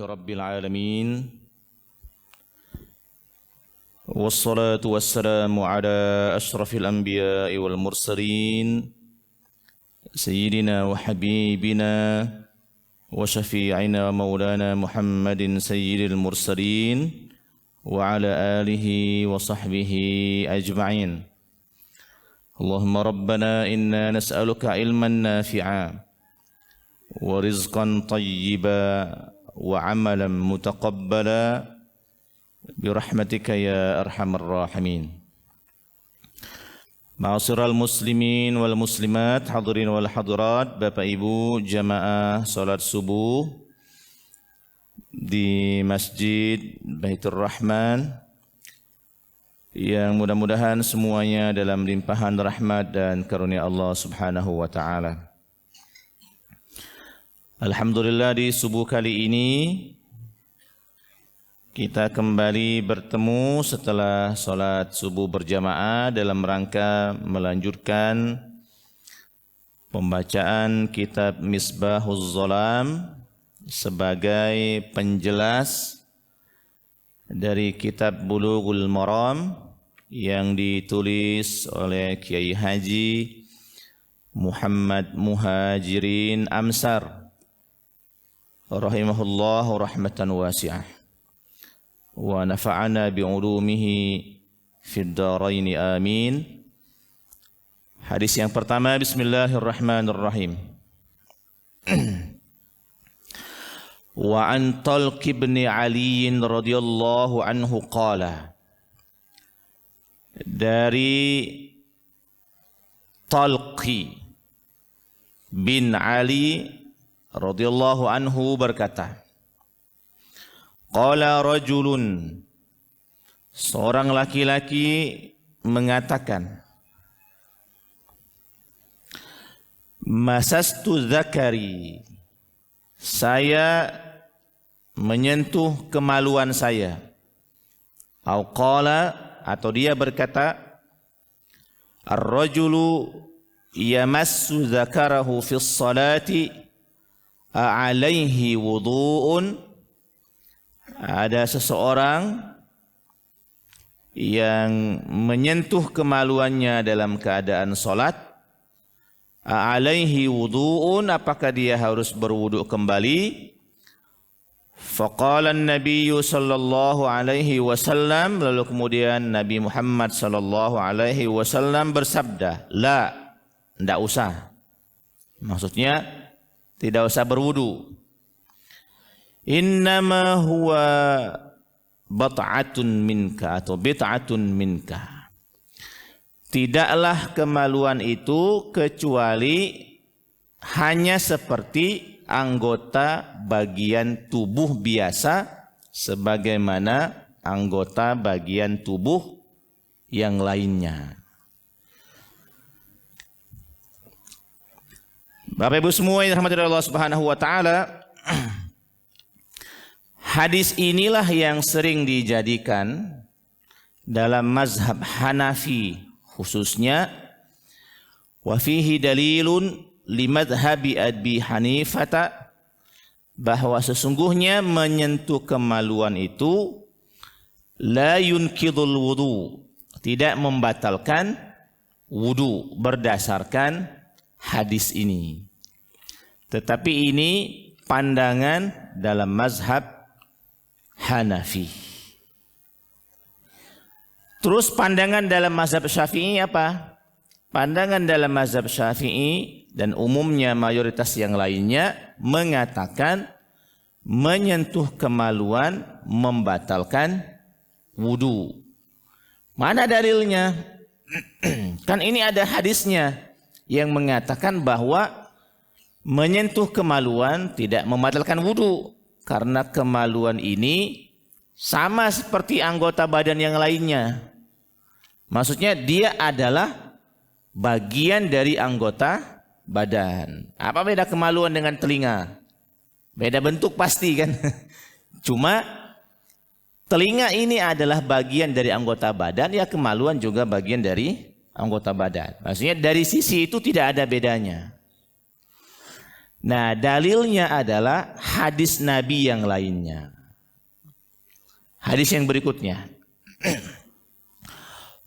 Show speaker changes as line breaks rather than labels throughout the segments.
رب العالمين والصلاة والسلام على أشرف الأنبياء والمرسلين سيدنا وحبيبنا وشفيعنا ومولانا محمد سيد المرسلين وعلى آله وصحبه أجمعين. اللهم ربنا إنا نسألك علما نافعا ورزقا طيبا وعملا متقبلا برحمتك يا أرحم الراحمين. Ma'asyiral muslimin wal muslimat, hadirin wal hadirat, Bapak Ibu jamaah salat subuh di Masjid Baitur Rahman yang mudah-mudahan semuanya dalam limpahan rahmat dan karunia Allah Subhanahu wa taala. Alhamdulillah, di subuh kali ini kita kembali bertemu setelah salat subuh berjamaah dalam rangka melanjutkan pembacaan kitab Misbahuz Zalam sebagai penjelas dari kitab Bulughul Maram yang ditulis oleh Kiai Haji Muhammad Muhajirin Amsar rahimahullah rahmatan wasi'ah wa nafa'ana bi'ulumihi fid dharain amin. Hadis yang pertama, bismillahirrahmanirrahim. Wa an Talq ibn Ali radhiyallahu anhu qala, dari Talqi bin Ali radhiyallahu anhu berkata, qala rajulun, seorang laki-laki mengatakan, masastu zakari, saya menyentuh kemaluan saya. Au qala, atau dia berkata, ar-rajulu yamassu zakarahu fis salati a'alaihi wudu'un. Ada seseorang yang menyentuh kemaluannya dalam keadaan salat. A'alaihi wudu'un, apakah dia harus berwudu kembali? Faqala an-nabiy sallallahu alaihi wasallam, lalu kemudian Nabi Muhammad sallallahu alaihi wasallam bersabda, la, tidak usah. Maksudnya tidak usah berwudu. Innama huwa bat'atun minka, atau bid'atun minka. Tidaklah kemaluan itu kecuali hanya seperti anggota bagian tubuh biasa, sebagaimana anggota bagian tubuh yang lainnya. Bapak Ibu semua yang dirahmati Allah Subhanahu wa taala, hadis inilah yang sering dijadikan dalam mazhab Hanafi khususnya, wa fihi dalilun li madhhabi Abi Hanifah, bahwa sesungguhnya menyentuh kemaluan itu la yunkidul wudu, tidak membatalkan wudu berdasarkan hadis ini. Tetapi ini pandangan dalam mazhab Hanafi. Terus pandangan dalam mazhab Syafi'i apa? Pandangan dalam mazhab Syafi'i dan umumnya mayoritas yang lainnya mengatakan menyentuh kemaluan membatalkan wudu. Mana dalilnya? Kan ini ada hadisnya yang mengatakan bahwa menyentuh kemaluan tidak membatalkan wudu, karena kemaluan ini sama seperti anggota badan yang lainnya. Maksudnya dia adalah bagian dari anggota badan. Apa beda kemaluan dengan telinga? Beda bentuk pasti kan. Cuma telinga ini adalah bagian dari anggota badan, ya kemaluan juga bagian dari anggota badan. Maksudnya dari sisi itu tidak ada bedanya. Nah, dalilnya adalah hadis Nabi yang lainnya. Hadis yang berikutnya.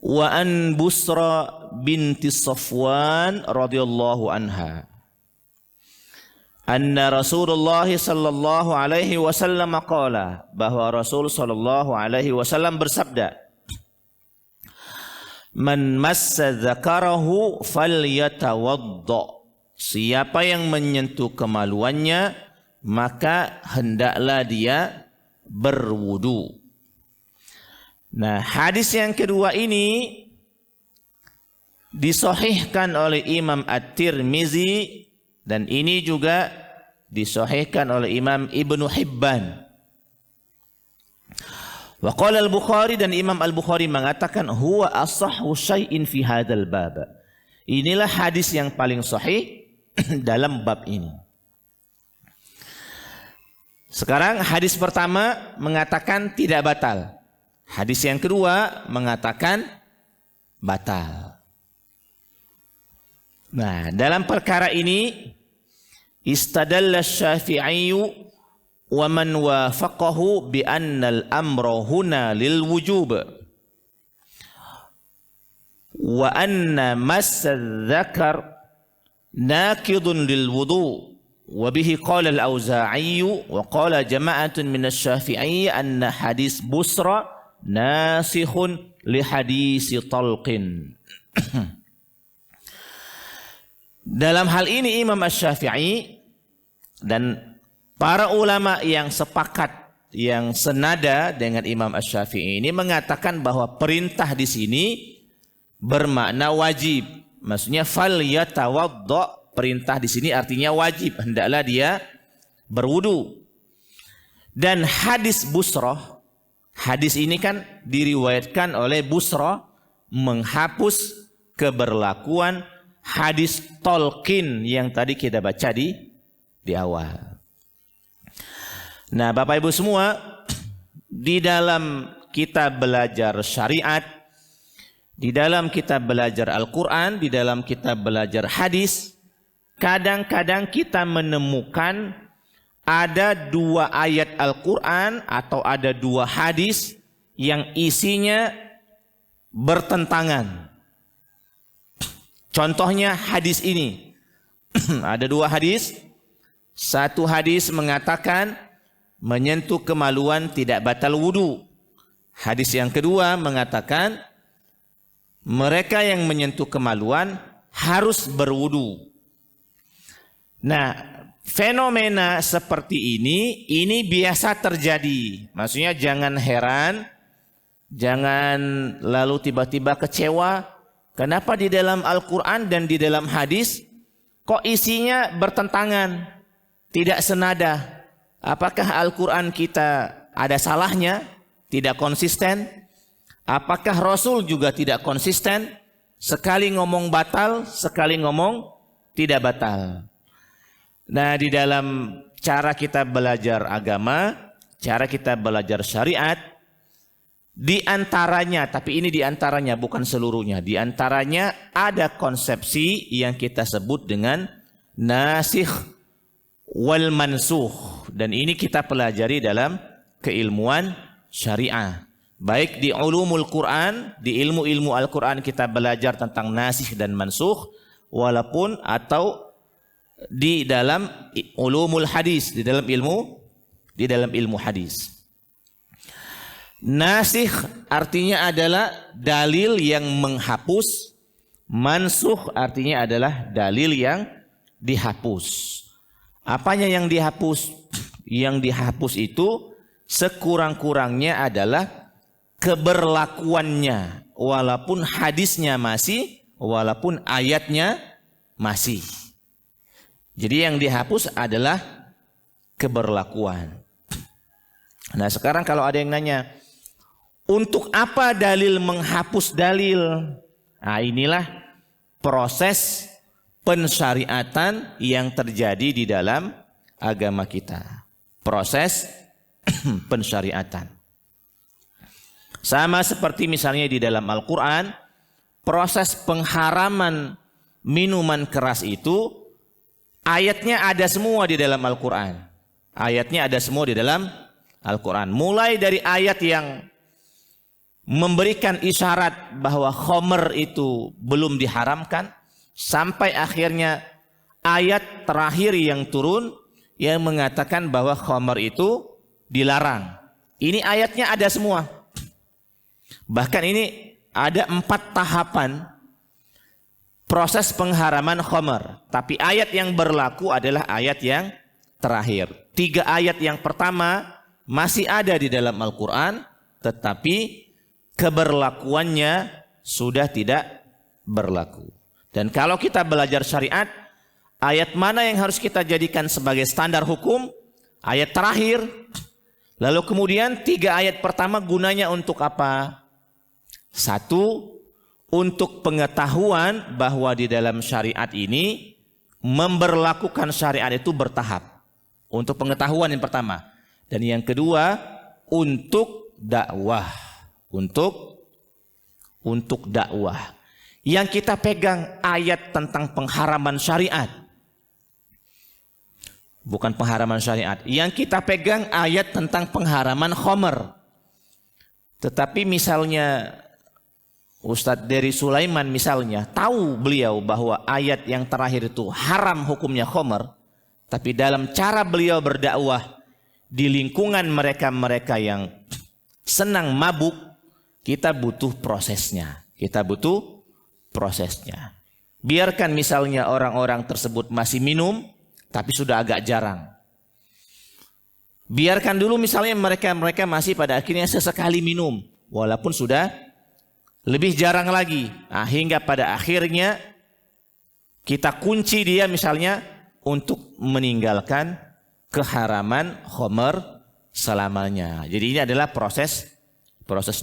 Wa an Busra binti Safwan radhiyallahu anha. Anna Rasulullah sallallahu alaihi wasallam qala, bahwa Rasul sallallahu alaihi wasallam bersabda, Man massa dzakarahu falyatawadda. Siapa yang menyentuh kemaluannya, maka hendaklah dia berwudu. Nah, hadis yang kedua ini disahihkan oleh Imam At-Tirmizi dan ini juga disahihkan oleh Imam Ibnu Hibban. Wa qala Al-Bukhari, dan Imam Al-Bukhari mengatakan huwa asahhu syai'in fi hadzal bab. Inilah hadis yang paling sahih dalam bab ini. Sekarang hadis pertama mengatakan tidak batal. Hadis yang kedua mengatakan batal. Nah, dalam perkara ini istadalla Syafi'i wa man wafaqahu bi anna al-amra huna lil wujub wa anna massa dzakar nakidun lil wudu, wa bihi qala al-Auza'i wa qala jama'atun min asy-Syafi'i anna hadis Busra nasikhun li hadis Talqin. Dalam hal ini Imam Asy-Syafi'i dan para ulama yang sepakat, yang senada dengan Imam Asy-Syafi'i ini mengatakan bahwa perintah di sini bermakna wajib. Maksudnya fal yatawadda, perintah di sini artinya wajib, hendaklah dia berwudu. Dan hadis Busra, hadis ini kan diriwayatkan oleh Busra menghapus keberlakuan hadis Talqin yang tadi kita baca di awal. Nah, Bapak Ibu semua, di dalam kita belajar syariat, di dalam kita belajar Al-Quran, di dalam kita belajar hadis, kadang-kadang kita menemukan ada dua ayat Al-Quran atau ada dua hadis yang isinya bertentangan. Contohnya hadis ini. Ada dua hadis. Satu hadis mengatakan menyentuh kemaluan tidak batal wudu. Hadis yang kedua mengatakan mereka yang menyentuh kemaluan harus berwudu. Nah, fenomena seperti ini biasa terjadi. Maksudnya jangan heran, jangan lalu tiba-tiba kecewa. Kenapa di dalam Al-Quran dan di dalam hadis kok isinya bertentangan, tidak senada? Apakah Al-Quran kita ada salahnya, tidak konsisten? Apakah Rasul juga tidak konsisten? Sekali ngomong batal, sekali ngomong tidak batal. Nah, di dalam cara kita belajar agama, cara kita belajar syariat, di antaranya, tapi ini di antaranya bukan seluruhnya, di antaranya ada konsepsi yang kita sebut dengan nasikh wal mansukh, dan ini kita pelajari dalam keilmuan syariah. Baik di ulumul Quran, di ilmu-ilmu Al-Quran kita belajar tentang nasikh dan mansukh, walaupun atau di dalam ulumul hadis, di dalam ilmu hadis. Nasikh artinya adalah dalil yang menghapus, mansukh artinya adalah dalil yang dihapus. Apanya yang dihapus? Yang dihapus itu sekurang-kurangnya adalah keberlakuannya, walaupun hadisnya masih, walaupun ayatnya masih. Jadi yang dihapus adalah keberlakuan. Nah, sekarang kalau ada yang nanya, untuk apa dalil menghapus dalil? Nah, inilah proses pensyariatan yang terjadi di dalam agama kita. Proses pensyariatan. Sama seperti misalnya di dalam Al-Quran, proses pengharaman minuman keras itu ayatnya ada semua di dalam Al-Quran. Ayatnya ada semua di dalam Al-Quran. Mulai dari ayat yang memberikan isyarat bahwa khamr itu belum diharamkan, sampai akhirnya ayat terakhir yang turun yang mengatakan bahwa khamr itu dilarang. Ini ayatnya ada semua. Bahkan ini ada 4 tahapan proses pengharaman khamr. Tapi ayat yang berlaku adalah ayat yang terakhir. 3 ayat yang pertama masih ada di dalam Al-Quran, tetapi keberlakuannya sudah tidak berlaku. Dan kalau kita belajar syariat, ayat mana yang harus kita jadikan sebagai standar hukum? Ayat terakhir. Lalu kemudian 3 ayat pertama gunanya untuk apa? 1, untuk pengetahuan bahwa di dalam syariat ini memberlakukan syariat itu bertahap. Untuk pengetahuan yang pertama. Dan yang kedua, untuk dakwah. Untuk dakwah. Yang kita pegang ayat tentang pengharaman syariat. Bukan pengharaman syariat. Yang kita pegang ayat tentang pengharaman khamr. Tetapi misalnya Ustadz Dery Sulaiman misalnya, tahu beliau bahwa ayat yang terakhir itu haram hukumnya khamr. Tapi dalam cara beliau berdakwah di lingkungan mereka-mereka yang senang mabuk, kita butuh prosesnya. Biarkan misalnya orang-orang tersebut masih minum, tapi sudah agak jarang. Biarkan dulu misalnya mereka masih pada akhirnya sesekali minum, walaupun sudah lebih jarang lagi. Nah, hingga pada akhirnya kita kunci dia misalnya untuk meninggalkan keharaman khamr selamanya. Jadi ini adalah proses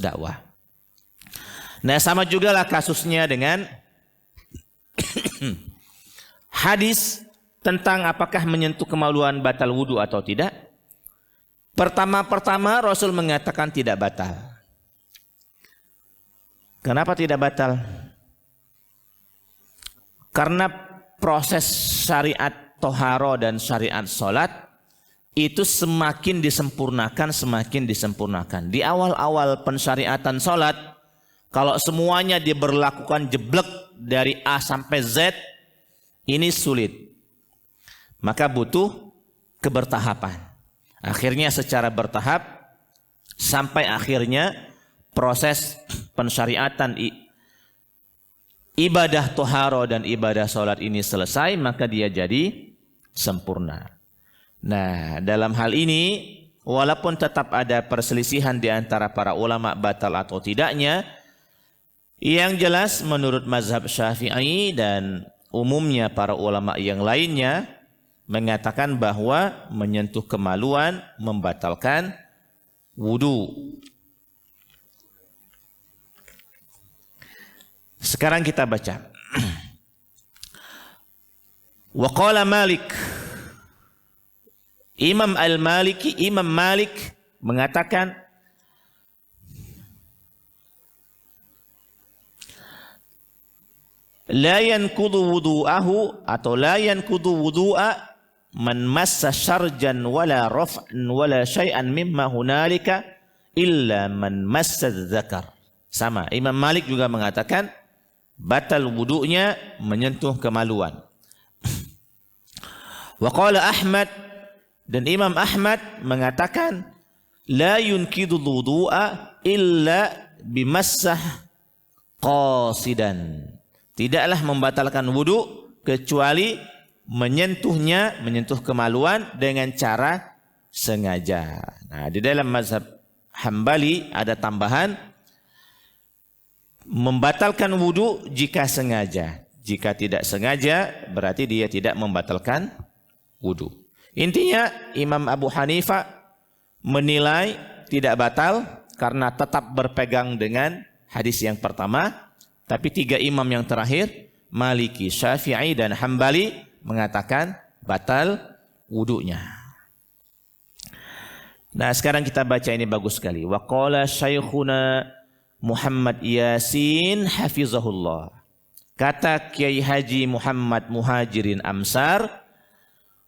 dakwah. Nah, sama juga lah kasusnya dengan hadis tentang apakah menyentuh kemaluan batal wudu atau tidak. Pertama-pertama Rasul mengatakan tidak batal. Kenapa tidak batal? Karena proses syariat toharo dan syariat solat itu semakin disempurnakan. Di awal-awal pensyariatan solat, kalau semuanya diberlakukan jeblek dari A sampai Z, ini sulit. Maka butuh kebertahapan. Akhirnya secara bertahap, sampai akhirnya proses pensyariatan ibadah toharo dan ibadah solat ini selesai, maka dia jadi sempurna. Nah, dalam hal ini, walaupun tetap ada perselisihan di antara para ulama batal atau tidaknya, yang jelas menurut mazhab Syafi'i dan umumnya para ulama yang lainnya mengatakan bahwa menyentuh kemaluan membatalkan wudu. Sekarang kita baca. Wa qala Malik. Imam Malik mengatakan la yanqudu wudu'ahu atau la yanqudu wudu'a man massa syarjan wala raf'an wala syai'an mimma hunalika illa man massa dzakar. Sama, Imam Malik juga mengatakan batal wudu'nya menyentuh kemaluan. Wa qala Ahmad, dan Imam Ahmad mengatakan la yunkidu wudu'a illa bimassah qasidan. Tidaklah membatalkan wudu kecuali menyentuh kemaluan dengan cara sengaja. Nah, di dalam mazhab Hambali ada tambahan membatalkan wudu jika sengaja. Jika tidak sengaja berarti dia tidak membatalkan wudu. Intinya Imam Abu Hanifah menilai tidak batal karena tetap berpegang dengan hadis yang pertama. Tapi 3 imam yang terakhir, Maliki, Syafi'i dan Hambali mengatakan batal wudunya. Nah, sekarang kita baca ini bagus sekali. Wa qala Syekhuna Muhammad Yasin hafizahullah. Kata Kiai Haji Muhammad Muhajirin Amsar,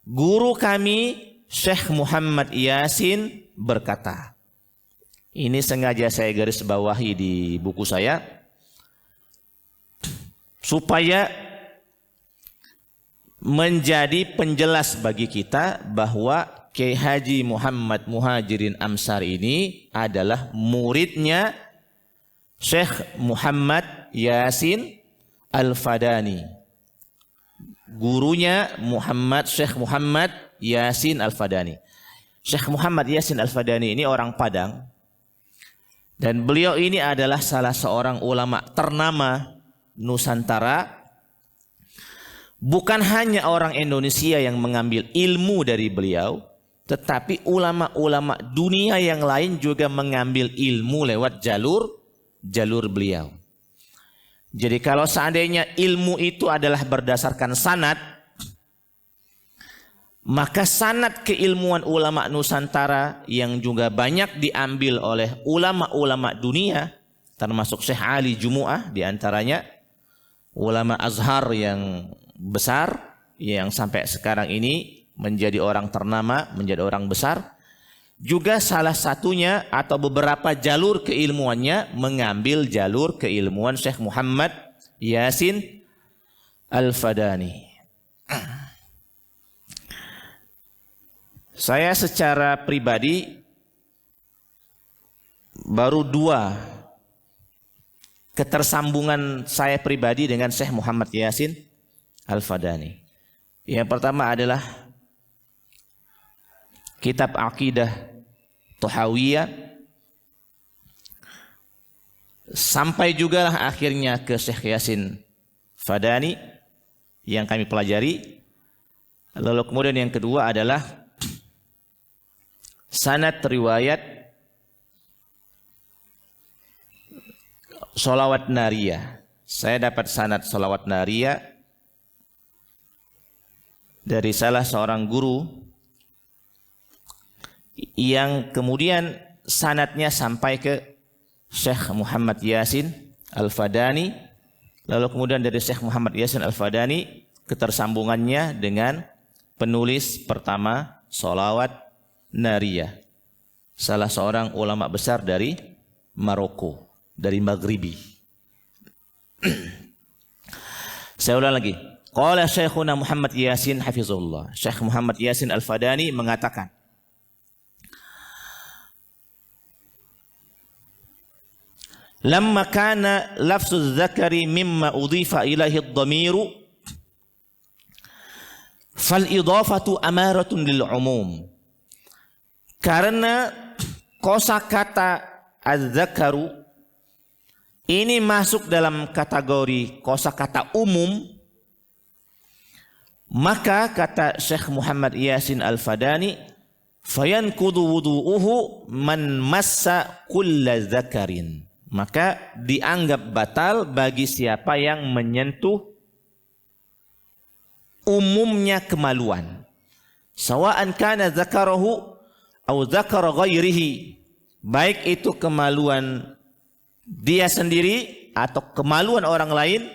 guru kami Syekh Muhammad Yasin berkata. Ini sengaja saya garis bawahi di buku saya supaya menjadi penjelas bagi kita bahwa Kiai Haji Muhammad Muhajirin Amsar ini adalah muridnya Syekh Muhammad Yasin Al-Fadani. Gurunya Syekh Muhammad Yasin Al-Fadani. Syekh Muhammad Yasin Al-Fadani ini orang Padang. Dan beliau ini adalah salah seorang ulama ternama Nusantara. Bukan hanya orang Indonesia yang mengambil ilmu dari beliau, tetapi ulama-ulama dunia yang lain juga mengambil ilmu lewat jalur beliau. Jadi kalau seandainya ilmu itu adalah berdasarkan sanad, maka sanad keilmuan ulama Nusantara yang juga banyak diambil oleh ulama-ulama dunia, termasuk Syekh Ali Jumu'ah diantaranya, ulama Azhar yang besar, yang sampai sekarang ini menjadi orang ternama, menjadi orang besar, juga salah satunya atau beberapa jalur keilmuannya mengambil jalur keilmuan Syekh Muhammad Yasin Al-Fadani. Saya secara pribadi baru 2 ketersambungan saya pribadi dengan Syekh Muhammad Yasin Al-Fadani. Yang pertama adalah kitab Aqidah Thahawiyah, sampai juga lah akhirnya ke Syekh Yasin Fadani yang kami pelajari. Lalu kemudian yang kedua adalah sanad riwayat Sholawat Nariyah. Saya dapat sanad Sholawat Nariyah dari salah seorang guru yang kemudian sanadnya sampai ke Syekh Muhammad Yasin Al-Fadani. Lalu kemudian dari Syekh Muhammad Yasin Al-Fadani ketersambungannya dengan penulis pertama Sholawat Nariyah, salah seorang ulama besar dari Maroko, dari Maghribi. Saya ulang lagi. Qala Syekhuna Muhammad Yasin hafizahullah. Syekh Muhammad Yasin Al-Fadani mengatakan, lamma kana lafzu dzakari mimma udhifa ilaihi ad-dhamiru fal idhafatu amaratun lil umum. Karena kosakata az-zakaru ini masuk dalam kategori kosakata umum, maka kata Syekh Muhammad Yasin Al-Fadani, fayankudu wudu'uhu man massa kulla zakarin. Maka dianggap batal bagi siapa yang menyentuh umumnya kemaluan. Sawa'an kana zakarahu au zakara ghairihi, baik itu kemaluan dia sendiri atau kemaluan orang lain,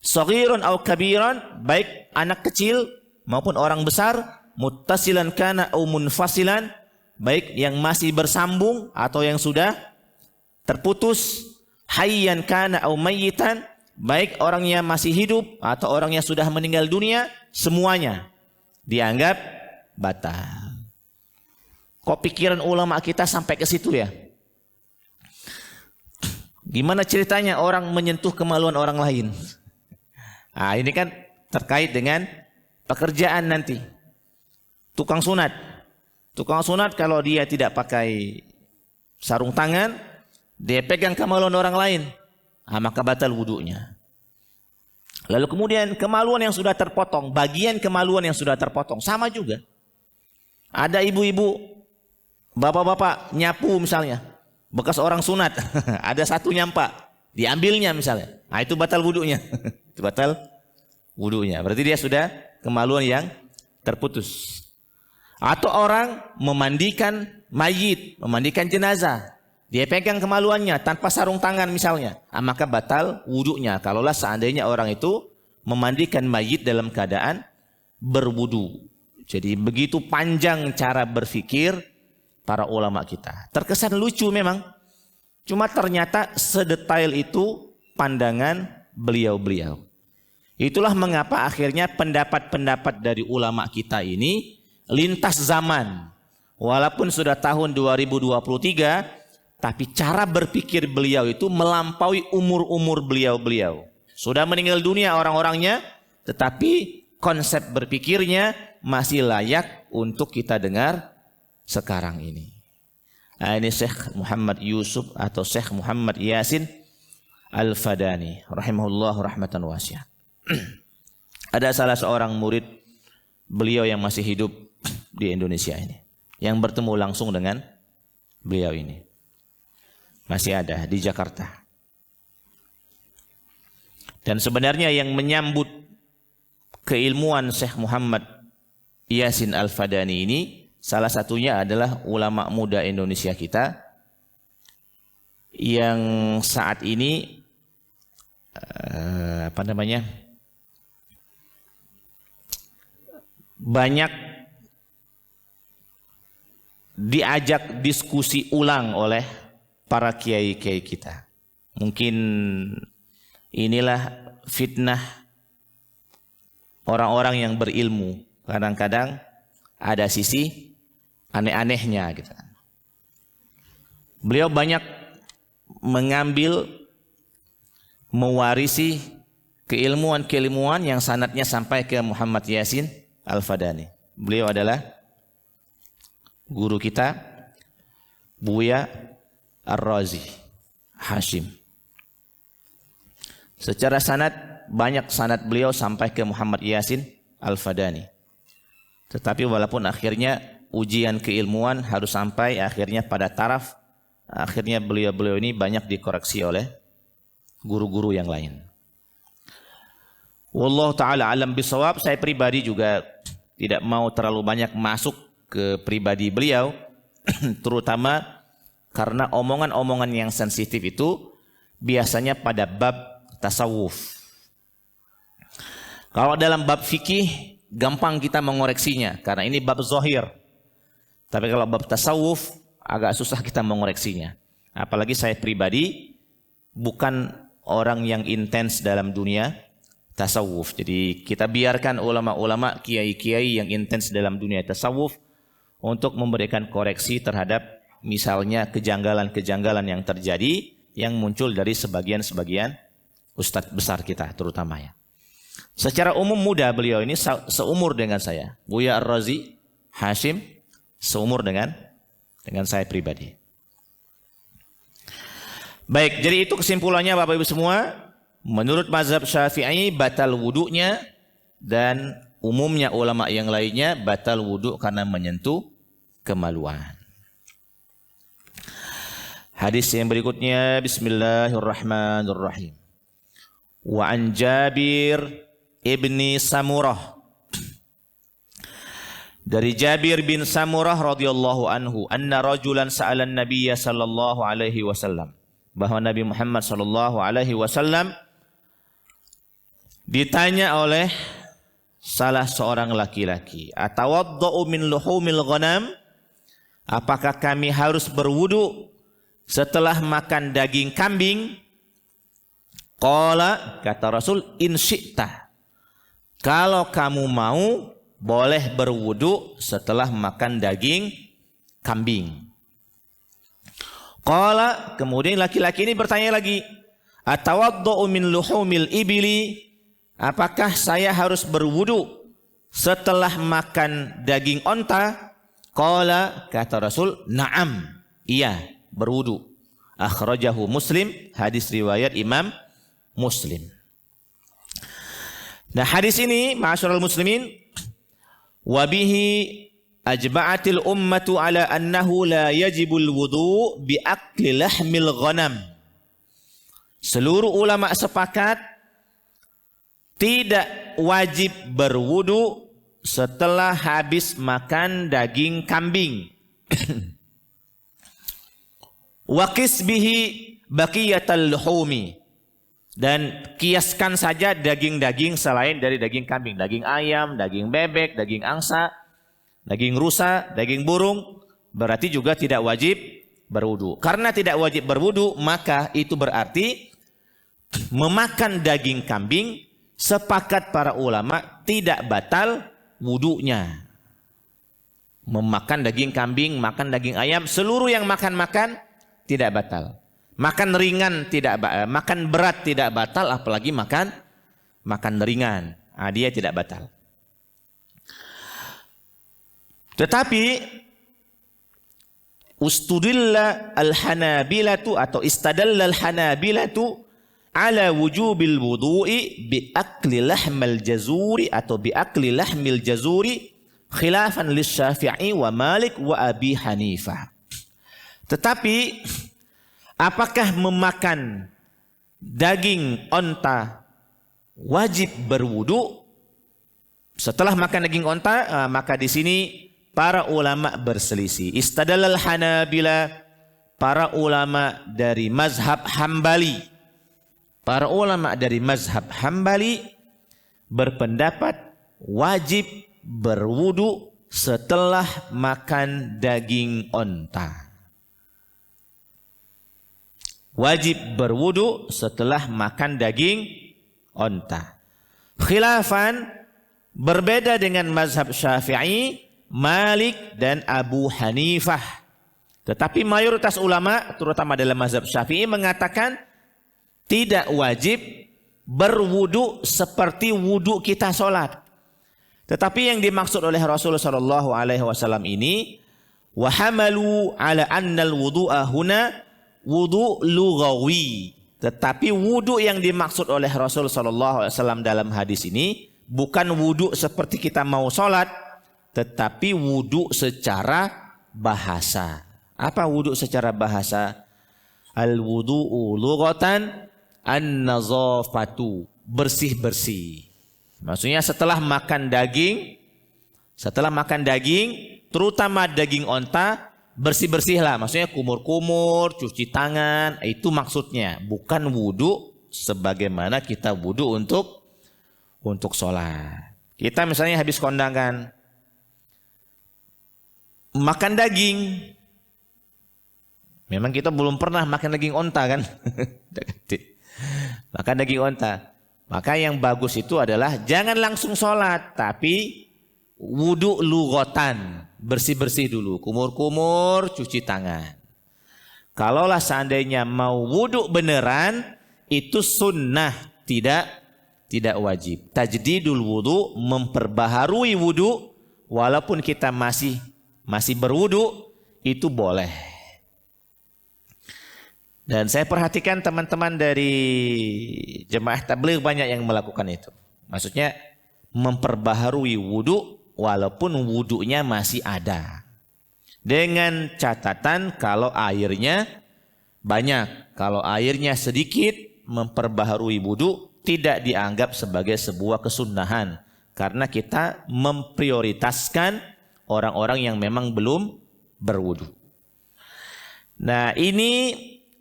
saghirun au kabiran, baik anak kecil maupun orang besar, muttasilan kana au munfasilan, baik yang masih bersambung atau yang sudah terputus, hayyan kana au mayyitan, baik orangnya masih hidup atau orangnya sudah meninggal dunia, semuanya dianggap batal. Kok pikiran ulama kita sampai ke situ ya? Gimana ceritanya orang menyentuh kemaluan orang lain? Nah, ini kan terkait dengan pekerjaan nanti. Tukang sunat. Tukang sunat kalau dia tidak pakai sarung tangan, dia pegang kemaluan orang lain, maka batal wudunya. Lalu kemudian kemaluan yang sudah terpotong, bagian kemaluan yang sudah terpotong, sama juga. Ada ibu-ibu, bapak-bapak nyapu misalnya, bekas orang sunat, ada satu nyampak, diambilnya misalnya, nah itu batal wudunya. Itu batal wudunya. Berarti dia sudah kemaluan yang terputus. Atau orang memandikan mayit, memandikan jenazah, dia pegang kemaluannya tanpa sarung tangan misalnya, maka batal wudunya. Kalaulah seandainya orang itu memandikan mayit dalam keadaan berwudu. Jadi begitu panjang cara berpikir para ulama kita. Terkesan lucu memang. Cuma ternyata sedetail itu pandangan beliau-beliau. Itulah mengapa akhirnya pendapat-pendapat dari ulama kita ini lintas zaman. Walaupun sudah tahun 2023, tapi cara berpikir beliau itu melampaui umur-umur beliau-beliau. Sudah meninggal dunia orang-orangnya, tetapi konsep berpikirnya masih layak untuk kita dengar sekarang ini. Nah, ini Syekh Muhammad Yusuf atau Syekh Muhammad Yasin Al-Fadani rahimahullah rahmatan wasi'ah. Ada salah seorang murid beliau yang masih hidup di Indonesia ini, yang bertemu langsung dengan beliau ini. Masih ada di Jakarta. Dan sebenarnya yang menyambut keilmuan Syekh Muhammad Yasin Al-Fadani ini salah satunya adalah ulama muda Indonesia kita yang saat ini banyak diajak diskusi ulang oleh para kiai-kiai kita. Mungkin inilah fitnah orang-orang yang berilmu. Kadang-kadang ada sisi aneh-anehnya gitu. Beliau banyak mengambil, mewarisi keilmuan-keilmuan yang sanadnya sampai ke Muhammad Yasin Al-Fadani. Beliau adalah guru kita Buya Ar-Razi Hashim. Secara sanad, banyak sanad beliau sampai ke Muhammad Yasin Al-Fadani. Tetapi walaupun akhirnya ujian keilmuan harus sampai akhirnya pada taraf, akhirnya beliau-beliau ini banyak dikoreksi oleh guru-guru yang lain. Wallahu ta'ala alam bisawab. Saya pribadi juga tidak mau terlalu banyak masuk ke pribadi beliau, terutama karena omongan-omongan yang sensitif itu biasanya pada bab tasawuf. Kalau dalam bab fikih gampang kita mengoreksinya karena ini bab zahir. Tapi kalau bab tasawuf agak susah kita mengoreksinya. Apalagi saya pribadi bukan orang yang intens dalam dunia tasawuf. Jadi kita biarkan ulama-ulama, kiai-kiai yang intens dalam dunia tasawuf untuk memberikan koreksi terhadap misalnya kejanggalan-kejanggalan yang terjadi yang muncul dari sebagian-sebagian ustadz besar kita terutama ya. Secara umum muda beliau ini seumur dengan saya. Buya Ar-Razi Hashim seumur dengan saya pribadi. Baik, jadi itu kesimpulannya Bapak Ibu semua. Menurut mazhab Syafi'i batal wudunya, dan umumnya ulama yang lainnya batal wudu karena menyentuh kemaluan. Hadis yang berikutnya, Bismillahirrahmanirrahim. Wa an Jabir ibni Samurah, dari Jabir bin Samurah radhiyallahu anhu, anna rajulan sa'ala an-nabiyya sallallahu alaihi wasallam, bahwa Nabi Muhammad sallallahu alaihi wasallam ditanya oleh salah seorang laki-laki, atawaddau min luhumil ghanam, apakah kami harus berwudu setelah makan daging kambing? Qala, kata Rasul, in syi'ta, kalau kamu mau boleh berwudu setelah makan daging kambing. Qala, kemudian laki-laki ini bertanya lagi, atawaddau min luhumil ibili, apakah saya harus berwudu setelah makan daging onta? Qala, kata Rasul, na'am, iya, berwudu. Akhrajahu Muslim, hadis riwayat Imam Muslim. Nah, hadis ini ma'asyiral muslimin, wabihi ajba'atil ummatu ala annahu la yajibul wudu bi akli lahmil ghanam. Seluruh ulama sepakat tidak wajib berwudu setelah habis makan daging kambing. Wa qisbihi baqiyatal luhumi, dan kiaskan saja daging-daging selain dari daging kambing, daging ayam, daging bebek, daging angsa, daging rusa, daging burung, berarti juga tidak wajib berwudu. Karena tidak wajib berwudu, maka itu berarti memakan daging kambing sepakat para ulama tidak batal wudunya. Memakan daging kambing, makan daging ayam, seluruh yang makan tidak batal. Makan ringan tidak makan berat tidak batal, apalagi makan ringan. Dia tidak batal. Tetapi ustudilla al-hanabilatu atau istadalla al-hanabilatu ala wujubil wudu'i bi akli lahmal jazuri atau bi akli lahmil jazuri khilafan lisyafi'i wa Malik wa Abi Hanifah. Tetapi apakah memakan daging onta wajib berwudu? Setelah makan daging onta, maka di sini para ulama berselisih. Istadallal Hanabila, para ulama dari mazhab Hambali. Para ulama dari mazhab Hambali berpendapat wajib berwudu setelah makan daging onta. Wajib berwudu setelah makan daging onta. Khilafan, berbeda dengan mazhab Syafi'i, Malik dan Abu Hanifah. Tetapi mayoritas ulama, terutama dalam mazhab Syafi'i, mengatakan tidak wajib berwudu seperti wudu kita sholat. Tetapi yang dimaksud oleh Rasulullah sallallahu alaihi wasallam ini, wa hamalu ala annal wudu'a huna wudu lughawi. Tetapi wudu yang dimaksud oleh Rasul sallallahu alaihi wasallam dalam hadis ini bukan wudu seperti kita mau sholat, tetapi wudu secara bahasa. Apa wudu secara bahasa? Al-wudu'u lughatan an-nazafatu, bersih-bersih. Maksudnya setelah makan daging, terutama daging onta, bersih-bersihlah. Maksudnya kumur-kumur, cuci tangan, itu maksudnya. Bukan wudu sebagaimana kita wudu untuk sholat. Kita misalnya habis kondangan, makan daging. Memang kita belum pernah makan daging onta kan? Makan daging onta. Maka yang bagus itu adalah jangan langsung sholat, tapi wudu lughatan, bersih-bersih dulu, kumur-kumur, cuci tangan. Kalaulah seandainya mau wudu beneran, itu sunnah, tidak wajib. Tajdidul wudu, memperbaharui wudu, walaupun kita masih berwudu, itu boleh. Dan saya perhatikan teman-teman dari jemaah tabligh banyak yang melakukan itu. Maksudnya memperbaharui wudu walaupun wudunya masih ada. Dengan catatan kalau airnya banyak. Kalau airnya sedikit, memperbaharui wudu tidak dianggap sebagai sebuah kesunnahan. Karena kita memprioritaskan orang-orang yang memang belum berwudu. Nah, ini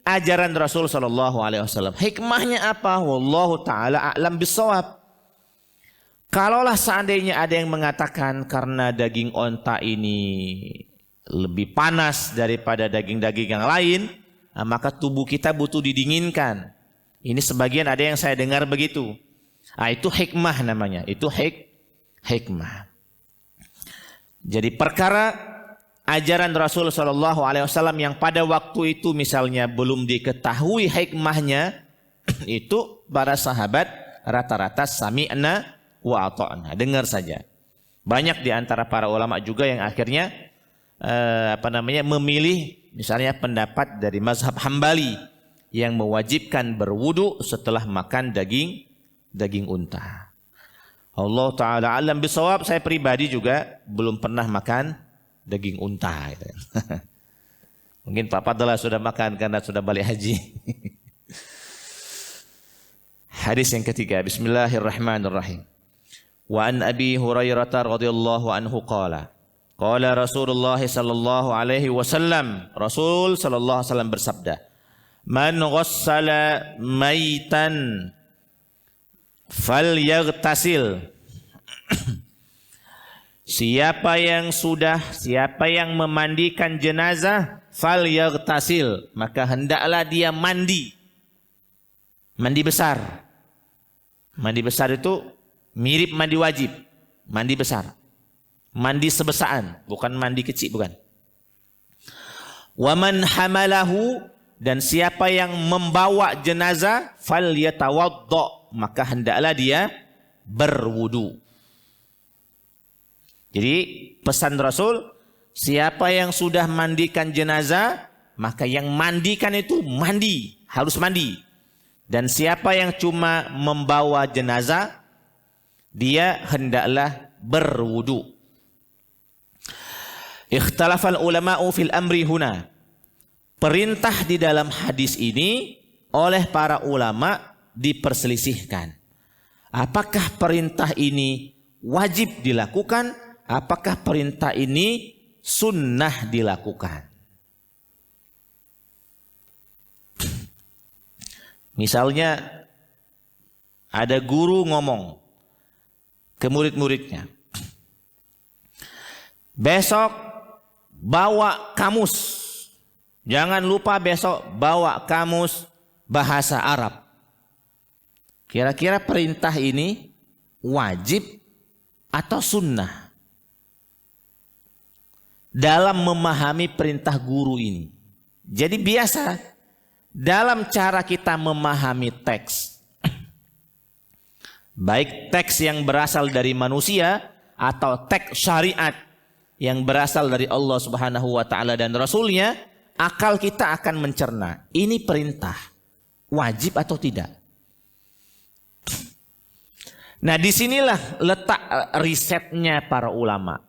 ajaran Rasul sallallahu alaihi wasallam. Hikmahnya apa? Wallahu taala a'lam bissawab. Kalaulah seandainya ada yang mengatakan karena daging onta ini lebih panas daripada daging-daging yang lain, maka tubuh kita butuh didinginkan. Ini sebagian ada yang saya dengar begitu. Itu hikmah namanya. Itu hikmah. Jadi perkara ajaran Rasul sallallahu alaihi wasallam yang pada waktu itu misalnya belum diketahui hikmahnya, itu para sahabat rata-rata sami'na wa ata'na, dengar saja. Banyak di antara para ulama juga yang akhirnya memilih misalnya pendapat dari mazhab Hambali yang mewajibkan berwudu setelah makan daging unta. Allah taala alam bisawab. Saya pribadi juga belum pernah makan daging unta. Mungkin Pak Fadlah sudah makan karena sudah balik haji. Hadis yang ketiga. Bismillahirrahmanirrahim. Wa an Abi Hurairah radhiyallahu anhu qala Rasulullah sallallahu alaihi wasallam, Rasul sallallahu alaihi wasallam bersabda, man ghassala maitan falyaghtasil. Siapa yang memandikan jenazah, falyaghtasil, maka hendaklah dia mandi. Mandi besar. Mandi besar itu mirip mandi wajib. Mandi besar. Mandi sebesaan, bukan mandi kecil, bukan. Waman hamalahu, dan siapa yang membawa jenazah, falyatawaddo, maka hendaklah dia berwudu. Jadi pesan Rasul, siapa yang sudah mandikan jenazah, maka yang mandikan itu mandi, harus mandi. Dan siapa yang cuma membawa jenazah, dia hendaklah berwudu. Ikhtalafal ulama'u fil amri huna. Perintah di dalam hadis ini oleh para ulama diperselisihkan. Apakah perintah ini wajib dilakukan? Apakah perintah ini sunnah dilakukan? Misalnya ada guru ngomong ke murid-muridnya, besok bawa kamus, jangan lupa besok bawa kamus bahasa Arab. Kira-kira perintah ini wajib atau sunnah dalam memahami perintah guru ini? Jadi biasa dalam cara kita memahami teks, baik teks yang berasal dari manusia atau teks syariat yang berasal dari Allah Subhanahu wa taala dan Rasulnya, akal kita akan mencerna, ini perintah wajib atau tidak. Nah, disinilah letak risetnya para ulama.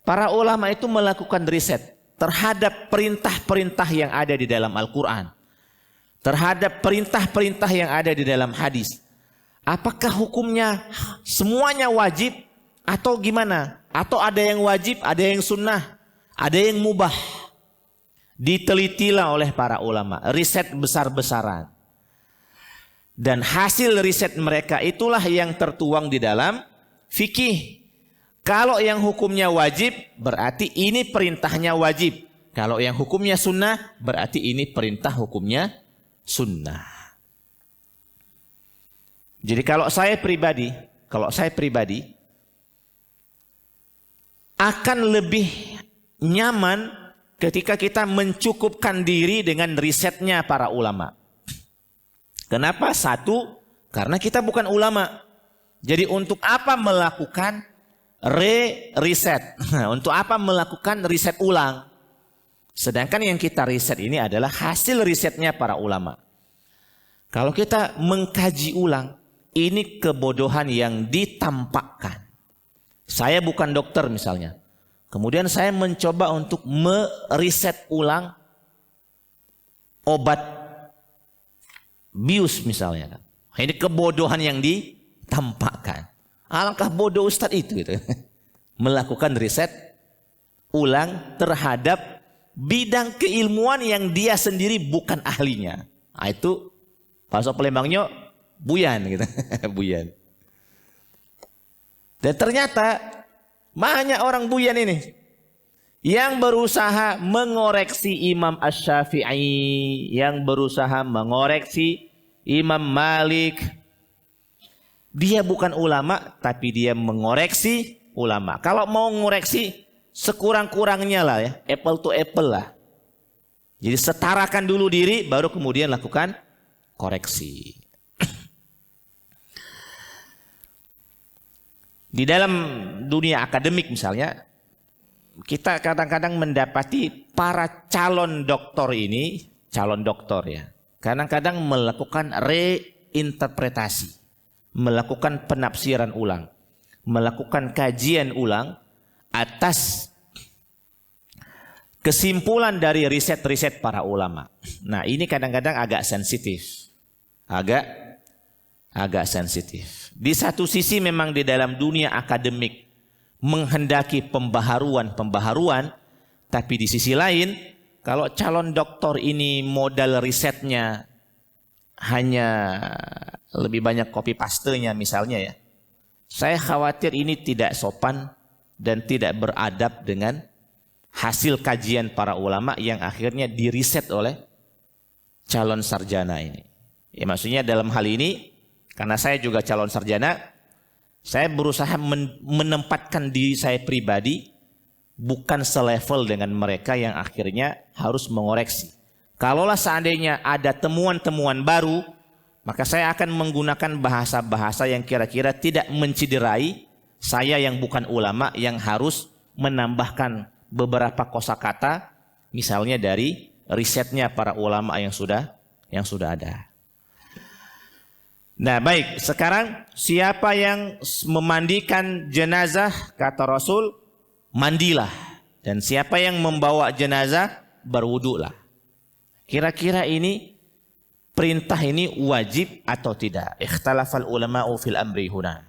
Para ulama itu melakukan riset terhadap perintah-perintah yang ada di dalam Al-Quran, terhadap perintah-perintah yang ada di dalam hadis. Apakah hukumnya semuanya wajib atau gimana? Atau ada yang wajib, ada yang sunnah, ada yang mubah. Ditelitilah oleh para ulama, riset besar-besaran. Dan hasil riset mereka itulah yang tertuang di dalam fikih. Kalau yang hukumnya wajib, berarti ini perintahnya wajib. Kalau yang hukumnya sunnah, berarti ini perintah hukumnya sunnah. Jadi kalau saya pribadi akan lebih nyaman ketika kita mencukupkan diri dengan risetnya para ulama. Kenapa? Satu, karena kita bukan ulama. Jadi untuk apa melakukan riset? Untuk apa melakukan riset ulang? Sedangkan yang kita riset ini adalah hasil risetnya para ulama. Kalau kita mengkaji ulang, ini kebodohan yang ditampakkan. Saya bukan dokter misalnya. Kemudian saya mencoba untuk meriset ulang obat bius misalnya. Ini kebodohan yang ditampakkan. Alangkah bodoh Ustadz itu gitu. Melakukan riset ulang terhadap bidang keilmuan yang dia sendiri bukan ahlinya. Nah, itu bahasa Palembangnya buyan gitu. Buyan. Dan ternyata banyak orang buyan ini yang berusaha mengoreksi Imam Asy-Syafi'i, yang berusaha mengoreksi Imam Malik. Dia bukan ulama, tapi dia mengoreksi ulama. Kalau mau mengoreksi, sekurang-kurangnya lah ya, apple to apple lah. Jadi setarakan dulu diri, baru kemudian lakukan koreksi. Di dalam dunia akademik misalnya, kita kadang-kadang mendapati para calon doktor ini, calon doktor ya, kadang-kadang melakukan reinterpretasi, melakukan penafsiran ulang, melakukan kajian ulang atas kesimpulan dari riset-riset para ulama. Nah, ini kadang-kadang agak sensitif. Agak sensitif. Di satu sisi memang di dalam dunia akademik menghendaki pembaharuan, tapi di sisi lain kalau calon doktor ini modal risetnya hanya lebih banyak copy paste-nya misalnya ya, saya khawatir ini tidak sopan dan tidak beradab dengan hasil kajian para ulama yang akhirnya diriset oleh calon sarjana ini. Ya, maksudnya dalam hal ini, karena saya juga calon sarjana, saya berusaha menempatkan diri saya pribadi bukan selevel dengan mereka yang akhirnya harus mengoreksi. Kalaulah seandainya ada temuan-temuan baru, maka saya akan menggunakan bahasa-bahasa yang kira-kira tidak menciderai saya yang bukan ulama yang harus menambahkan beberapa kosakata misalnya dari risetnya para ulama yang sudah ada. Nah, baik, sekarang siapa yang memandikan jenazah, kata Rasul, mandilah, dan siapa yang membawa jenazah, berwudulah. Kira-kira ini perintah ini wajib atau tidak? Ikhtalafal ulama'u fil amri huna.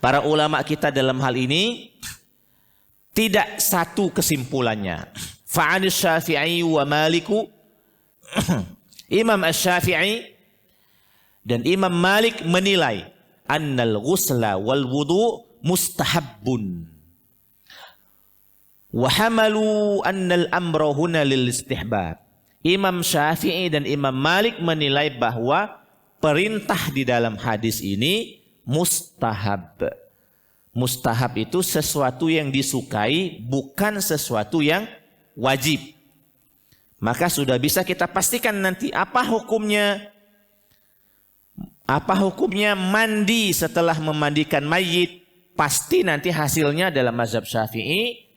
Para ulama kita dalam hal ini tidak satu kesimpulannya. Fa'an Syafi'i wa Maliku, Imam Asy-Syafi'i dan Imam Malik menilai annal ghusla wal wudu mustahabbun. Wa hamalu annal amra huna lil istihbab. Imam Syafi'i dan Imam Malik menilai bahwa perintah di dalam hadis ini mustahab. Mustahab itu sesuatu yang disukai, bukan sesuatu yang wajib. Maka sudah bisa kita pastikan nanti apa hukumnya. Apa hukumnya mandi setelah memandikan mayit? Pasti nanti hasilnya dalam mazhab Syafi'i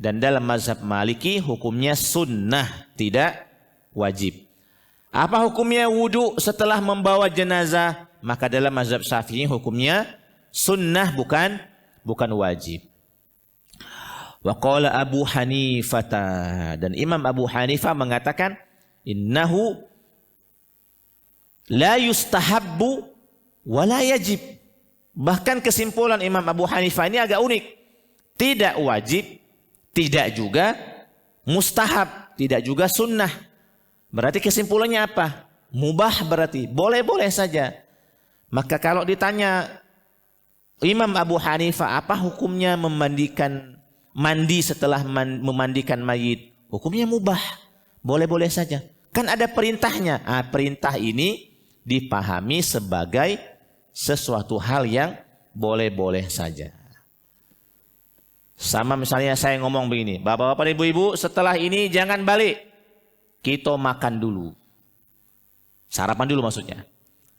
dan dalam mazhab Maliki hukumnya sunnah, tidak wajib. Apa hukumnya wudu setelah membawa jenazah? Maka dalam mazhab Syafi'i hukumnya sunnah, bukan wajib. Wa qala Abu Hanifah, dan Imam Abu Hanifah mengatakan innahu la yustahabbu wa la yajib. Bahkan kesimpulan Imam Abu Hanifah ini agak unik. Tidak wajib, tidak juga mustahab, tidak juga sunnah. Berarti kesimpulannya apa? Mubah, berarti boleh-boleh saja. Maka kalau ditanya Imam Abu Hanifah apa hukumnya mandi setelah memandikan mayit? Hukumnya mubah, boleh-boleh saja. Kan ada perintahnya. Perintah ini dipahami sebagai sesuatu hal yang boleh-boleh saja. Sama misalnya saya ngomong begini, bapak-bapak dan ibu-ibu setelah ini jangan balik, kita makan dulu. Sarapan dulu maksudnya.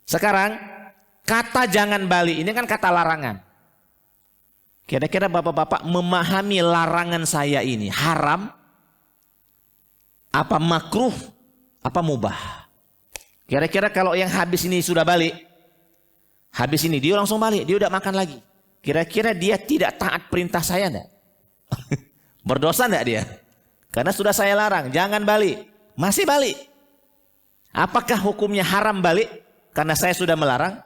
Sekarang kata jangan balik ini kan kata larangan. Kira-kira bapak-bapak memahami larangan saya ini haram, apa makruh, apa mubah? Kira-kira kalau yang habis ini sudah balik, habis ini dia langsung balik, dia udah makan lagi. Kira-kira dia tidak taat perintah saya enggak? Berdosa enggak dia? Karena sudah saya larang, jangan balik. Masih balik. Apakah hukumnya haram balik? Karena saya sudah melarang.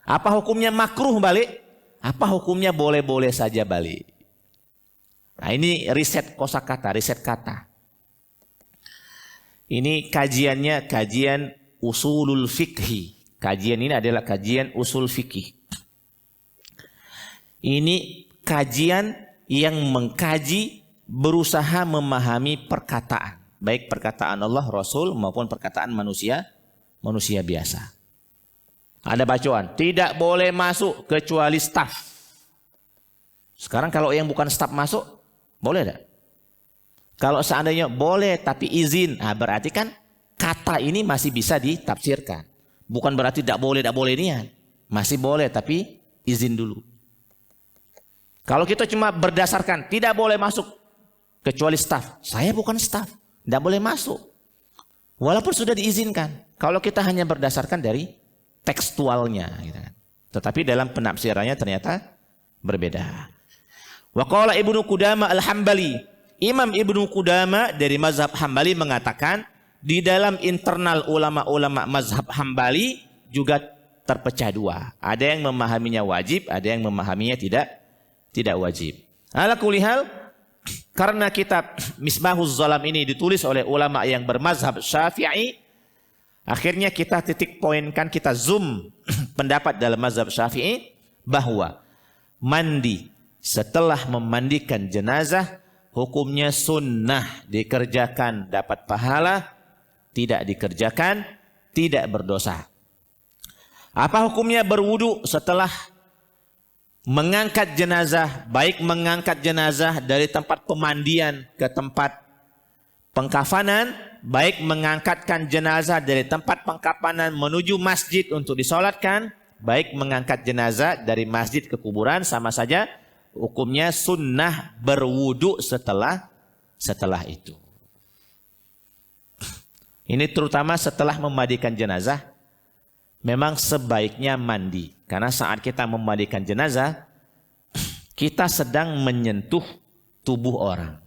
Apa hukumnya makruh balik? Apa hukumnya boleh-boleh saja balik? Nah, ini riset kosakata, riset kata. Ini kajiannya kajian usulul fikhi. Kajian ini adalah kajian usul fikih. Ini kajian yang mengkaji, berusaha memahami perkataan. Baik perkataan Allah, Rasul maupun perkataan manusia biasa. Ada bacaan, tidak boleh masuk kecuali staf. Sekarang kalau yang bukan staf masuk, boleh tidak? Kalau seandainya boleh tapi izin, berarti kan kata ini masih bisa ditafsirkan. Bukan berarti tidak boleh niat. Masih boleh tapi izin dulu. Kalau kita cuma berdasarkan tidak boleh masuk kecuali staf. Saya bukan staf, tidak boleh masuk. Walaupun sudah diizinkan. Kalau kita hanya berdasarkan dari tekstualnya. Gitu kan. Tetapi dalam penafsirannya ternyata berbeda. Wa qala Ibnu Qudamah Al-Hambali. Imam Ibnu Qudamah dari mazhab Hambali mengatakan di dalam internal ulama-ulama mazhab Hambali juga terpecah dua. Ada yang memahaminya wajib, ada yang memahaminya tidak wajib. Ala kulli hal, karena kitab Misbahuz Zalam ini ditulis oleh ulama yang bermazhab Syafi'i, akhirnya kita titik poinkan, kita zoom pendapat dalam mazhab Syafi'i bahwa mandi setelah memandikan jenazah hukumnya sunnah, dikerjakan dapat pahala, tidak dikerjakan tidak berdosa. Apa hukumnya berwudu setelah mengangkat jenazah, baik mengangkat jenazah dari tempat pemandian ke tempat pengkafanan, baik mengangkatkan jenazah dari tempat pengkafanan menuju masjid untuk disolatkan, baik mengangkat jenazah dari masjid ke kuburan, sama saja hukumnya sunnah berwudu setelah itu. Ini terutama setelah memandikan jenazah, memang sebaiknya mandi. Karena saat kita memandikan jenazah, kita sedang menyentuh tubuh orang.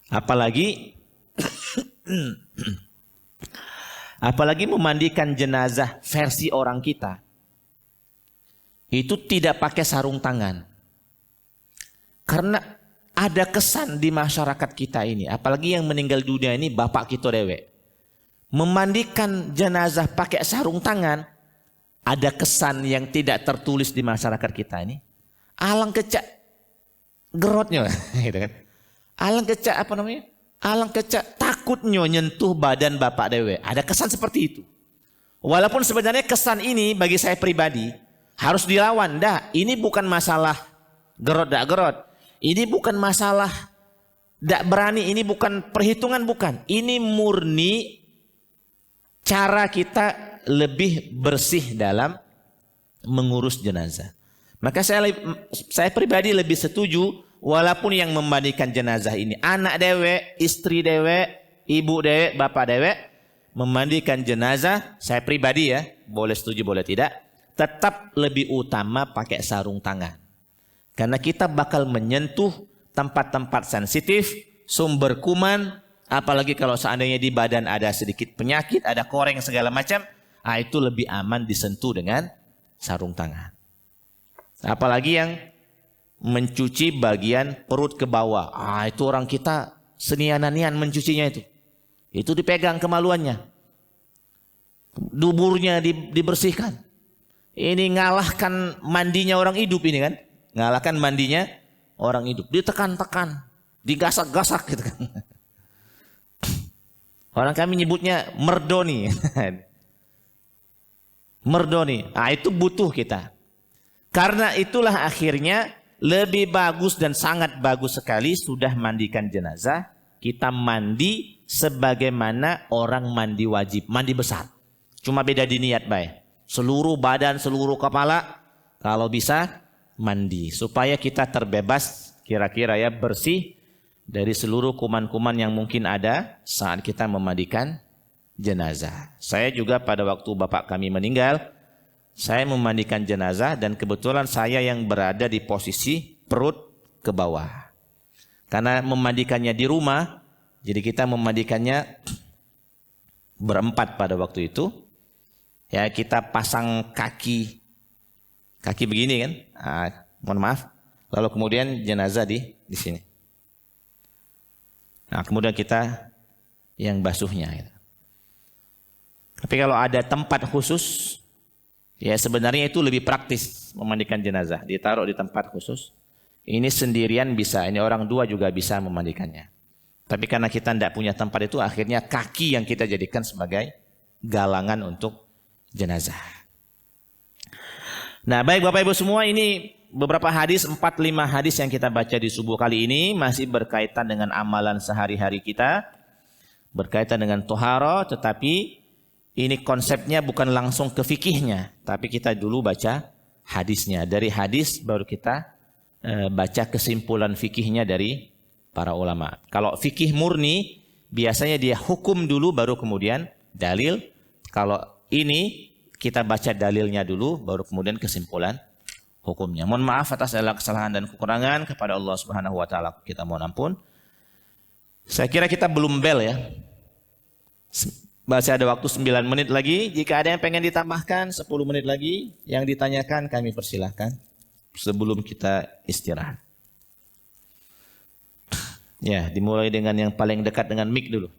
Apalagi memandikan jenazah versi orang kita. Itu tidak pakai sarung tangan. Karena ada kesan di masyarakat kita ini, apalagi yang meninggal dunia ini bapak kita dewek. Memandikan jenazah pakai sarung tangan, ada kesan yang tidak tertulis di masyarakat kita ini. Alang kecak gerotnya, gitu kan? Alang kecak apa namanya? Alang kecak takutnya nyentuh badan bapak dewe. Ada kesan seperti itu. Walaupun sebenarnya kesan ini bagi saya pribadi harus dilawan. Dah, ini bukan masalah gerot dak gerot. Ini bukan masalah dak berani. Ini bukan perhitungan, bukan. Ini murni cara kita lebih bersih dalam mengurus jenazah. Maka saya pribadi lebih setuju, walaupun yang memandikan jenazah ini anak dewe, istri dewe, ibu dewe, bapak dewe, memandikan jenazah, saya pribadi ya, boleh setuju boleh tidak, tetap lebih utama pakai sarung tangan. Karena kita bakal menyentuh tempat-tempat sensitif, sumber kuman, apalagi kalau seandainya di badan ada sedikit penyakit, ada koreng segala macam, itu lebih aman disentuh dengan sarung tangan. Apalagi yang mencuci bagian perut ke bawah, itu orang kita senian-nian mencucinya itu. Itu dipegang kemaluannya. Duburnya dibersihkan. Ini ngalahkan mandinya orang hidup ini kan. Ngalahkan mandinya orang hidup. Ditekan-tekan, digasak-gasak gitu kan. Orang kami nyebutnya merdoni. Merdoni. Itu butuh kita. Karena itulah akhirnya lebih bagus dan sangat bagus sekali sudah mandikan jenazah. Kita mandi sebagaimana orang mandi wajib. Mandi besar. Cuma beda di niat baik. Seluruh badan, seluruh kepala. Kalau bisa mandi. Supaya kita terbebas kira-kira ya bersih. Dari seluruh kuman-kuman yang mungkin ada saat kita memandikan jenazah. Saya juga pada waktu bapak kami meninggal, saya memandikan jenazah dan kebetulan saya yang berada di posisi perut ke bawah. Karena memandikannya di rumah, jadi kita memandikannya berempat pada waktu itu. Ya, kita pasang kaki begini kan, mohon maaf. Lalu kemudian jenazah di sini. Nah, kemudian kita yang basuhnya. Tapi kalau ada tempat khusus, ya sebenarnya itu lebih praktis memandikan jenazah. Ditaruh di tempat khusus. Ini sendirian bisa, ini orang dua juga bisa memandikannya. Tapi karena kita tidak punya tempat itu, akhirnya kaki yang kita jadikan sebagai galangan untuk jenazah. Nah, baik Bapak Ibu semua, ini beberapa hadis, 4-5 hadis yang kita baca di subuh kali ini masih berkaitan dengan amalan sehari-hari kita, berkaitan dengan tohara, tetapi ini konsepnya bukan langsung ke fikihnya, tapi kita dulu baca hadisnya. Dari hadis baru kita baca kesimpulan fikihnya dari para ulama. Kalau fikih murni biasanya dia hukum dulu baru kemudian dalil. Kalau ini kita baca dalilnya dulu baru kemudian kesimpulan hukumnya. Mohon maaf atas segala kesalahan dan kekurangan, kepada Allah Subhanahu wa taala kita mohon ampun. Saya kira kita belum bel ya. Masih ada waktu 9 menit lagi. Jika ada yang pengen ditambahkan 10 menit lagi, yang ditanyakan kami persilahkan sebelum kita istirahat. Ya, dimulai dengan yang paling dekat dengan mic dulu.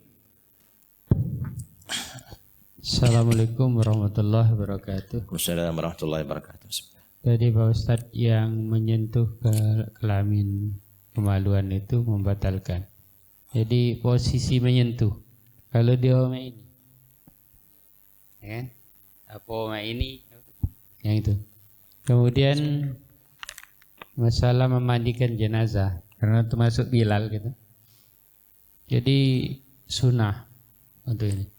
Assalamualaikum warahmatullahi wabarakatuh.
Wassalamualaikum warahmatullahi wabarakatuh.
Tadi Pak Ustadz yang menyentuh ke kelamin kemaluan itu membatalkan. Jadi posisi menyentuh. Kalau dia main ini, ya, apa main ini, yang itu. Kemudian masalah memandikan jenazah, karena termasuk Bilal gitu. Jadi sunnah untuk ini.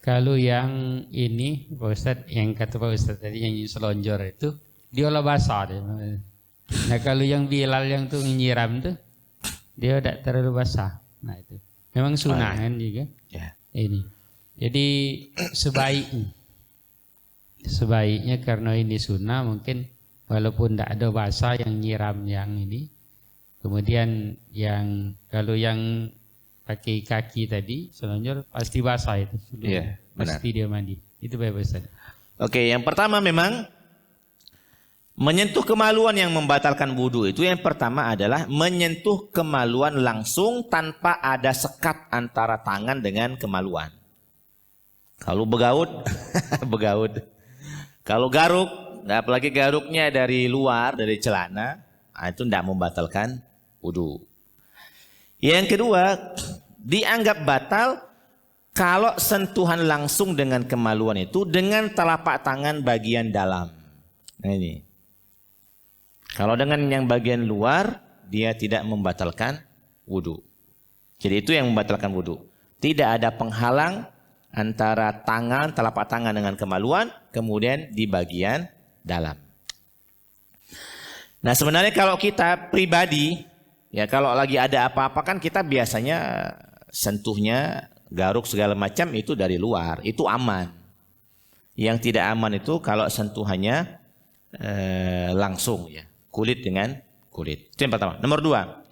Kalau yang ini Pak Ustadz, yang kata Pak Ustadz tadi yang selonjor itu diolah basah dia. Nah kalau yang Bilal yang tuh nyiram tuh dia tidak terlalu basah. Nah itu memang sunnah kan juga.
Ya.
Ini. Jadi sebaiknya karena ini sunnah mungkin walaupun tidak ada basah yang nyiram yang ini. Kemudian yang kalau yang pakai kaki tadi selonjor pasti basah itu.
Iya, benar.
Pasti dia mandi. Itu Pak Ustadz.
Oke, yang pertama memang menyentuh kemaluan yang membatalkan wudu itu yang pertama adalah menyentuh kemaluan langsung tanpa ada sekat antara tangan dengan kemaluan. Kalau begaut, begaut. Kalau garuk, apalagi garuknya dari luar, dari celana, itu tidak membatalkan wudu. Yang kedua, dianggap batal kalau sentuhan langsung dengan kemaluan itu dengan telapak tangan bagian dalam. Nah ini. Kalau dengan yang bagian luar, dia tidak membatalkan wudu. Jadi itu yang membatalkan wudu. Tidak ada penghalang antara tangan, telapak tangan dengan kemaluan, kemudian di bagian dalam. Nah sebenarnya kalau kita pribadi, ya kalau lagi ada apa-apa kan kita biasanya sentuhnya, garuk segala macam itu dari luar, itu aman. Yang tidak aman itu kalau sentuhannya langsung ya. Kulit dengan kulit. Itu yang pertama. Nomor dua.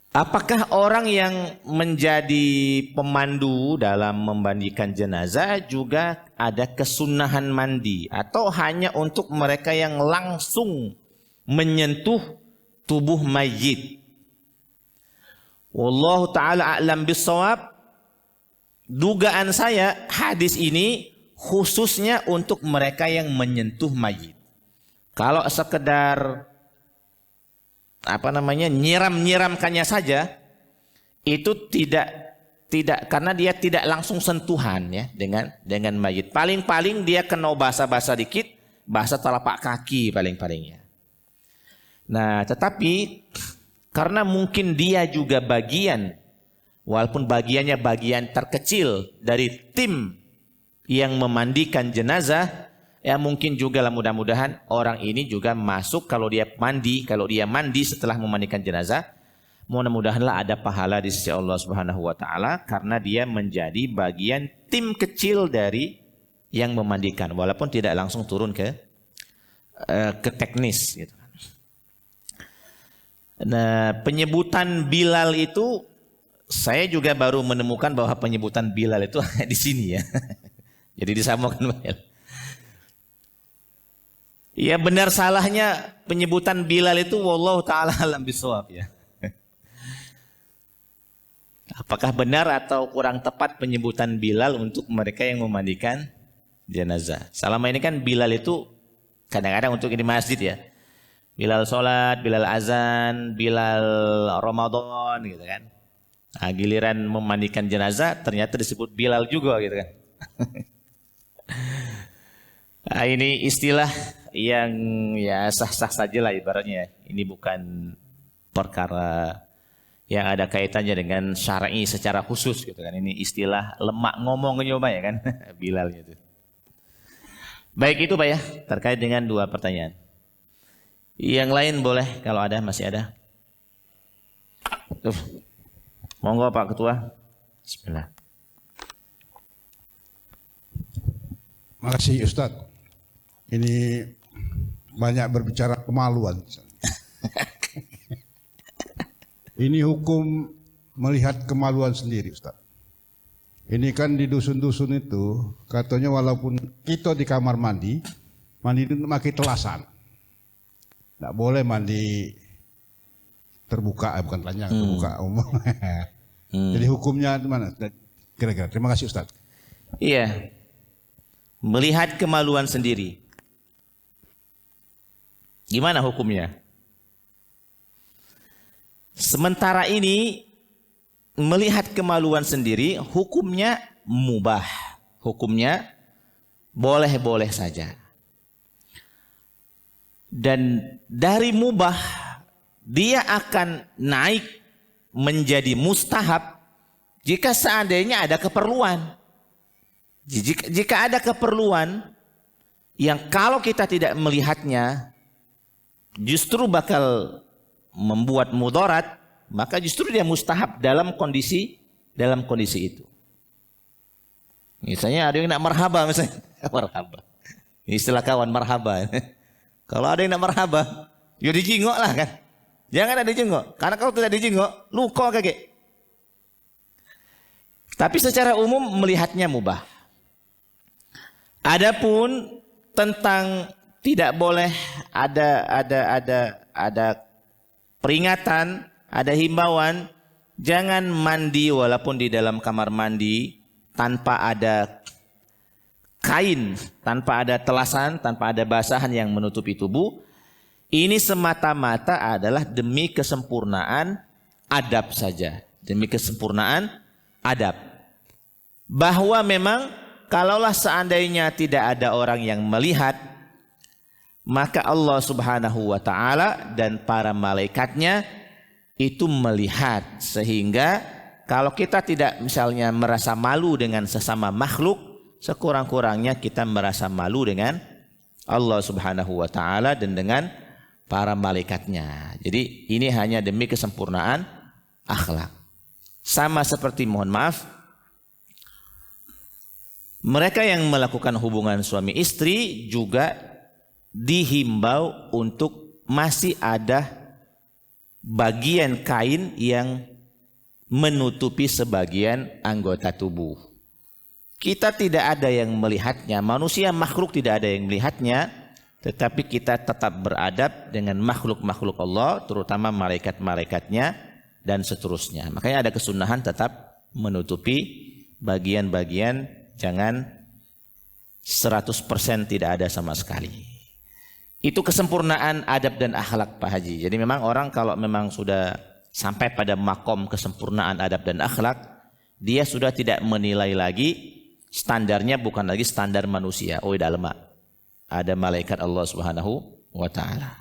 Apakah orang yang menjadi pemandu dalam memandikan jenazah juga ada kesunahan mandi? Atau hanya untuk mereka yang langsung menyentuh tubuh mayit? Wallahu ta'ala a'lam bissawab. Dugaan saya hadis ini khususnya untuk mereka yang menyentuh mayit. Kalau sekedar nyiram-nyiramkannya saja itu tidak karena dia tidak langsung sentuhan ya dengan mayit. Paling-paling dia kena basah-basah dikit, basah telapak kaki paling-palingnya. Nah, tetapi karena mungkin dia juga bagian walaupun bagiannya bagian terkecil dari tim yang memandikan jenazah, ya mungkin juga lah mudah-mudahan orang ini juga masuk kalau dia mandi setelah memandikan jenazah, mudah-mudahanlah ada pahala di sisi Allah Subhanahu wa taala karena dia menjadi bagian tim kecil dari yang memandikan walaupun tidak langsung turun ke teknis gitu. Nah, penyebutan Bilal itu saya juga baru menemukan bahwa penyebutan Bilal itu di sini ya. Jadi disamakan Bilal. Ya benar salahnya penyebutan Bilal itu wallahu ta'ala alam bisawab ya. Apakah benar atau kurang tepat penyebutan Bilal untuk mereka yang memandikan jenazah? Selama ini kan Bilal itu kadang-kadang untuk di masjid ya. Bilal sholat, Bilal azan, Bilal Ramadan gitu kan. Nah, giliran memandikan jenazah ternyata disebut Bilal juga gitu kan. Nah, ini istilah yang ya sah-sah saja lah ibaratnya. Ini bukan perkara yang ada kaitannya dengan syar'i secara khusus gitu kan. Ini istilah lemak ngomong nyoba ya kan. Bilal gitu. Baik itu Pak ya, terkait dengan dua pertanyaan. Yang lain boleh kalau ada, masih ada. Tuh. Monggo Pak Ketua. Bismillah.
Makasih Ustadz. Ini banyak berbicara kemaluan. Ini hukum melihat kemaluan sendiri Ustaz. Ini kan di dusun-dusun itu katanya walaupun kita di kamar mandi itu pakai telasan. Tidak boleh mandi terbuka, bukan telanjang, terbuka umum. Jadi hukumnya gimana? Kira-kira. Terima kasih Ustaz.
Iya. Melihat kemaluan sendiri. Gimana hukumnya? Sementara ini melihat kemaluan sendiri hukumnya mubah. Hukumnya boleh-boleh saja. Dan dari mubah dia akan naik menjadi mustahab jika seandainya ada keperluan. Jika ada keperluan yang kalau kita tidak melihatnya justru bakal membuat mudarat, maka justru dia mustahab dalam kondisi itu. Misalnya ada yang nak marhaba misalnya, marhaba. Istilah kawan marhaba. Kalau ada yang nak marhaba, ya dijingok lah kan. Jangan ada dijingok, karena kalau tidak dijingok, luka kakek. Tapi secara umum melihatnya mubah. Adapun tentang tidak boleh ada peringatan, ada himbauan, jangan mandi walaupun di dalam kamar mandi tanpa ada kain, tanpa ada telasan, tanpa ada basahan yang menutupi tubuh. Ini semata-mata adalah demi kesempurnaan adab saja. Demi kesempurnaan adab. Bahwa memang kalaulah seandainya tidak ada orang yang melihat, maka Allah Subhanahu wa ta'ala dan para malaikatnya itu melihat. Sehingga kalau kita tidak misalnya merasa malu dengan sesama makhluk, sekurang-kurangnya kita merasa malu dengan Allah Subhanahu wa ta'ala dan dengan para malaikatnya. Jadi ini hanya demi kesempurnaan akhlak. Sama seperti, mohon maaf, mereka yang melakukan hubungan suami istri juga dihimbau untuk masih ada bagian kain yang menutupi sebagian anggota tubuh. Kita tidak ada yang melihatnya, manusia makhluk tidak ada yang melihatnya, tetapi kita tetap beradab dengan makhluk-makhluk Allah, terutama malaikat-malaikatnya dan seterusnya. Makanya ada kesunahan tetap menutupi bagian-bagian, jangan 100% tidak ada sama sekali. Itu kesempurnaan adab dan akhlak Pak Haji. Jadi memang orang kalau memang sudah sampai pada makom kesempurnaan adab dan akhlak, dia sudah tidak menilai lagi, standarnya bukan lagi standar manusia. Oh, tidak lemak. Ada malaikat Allah Subhanahu wa ta'ala.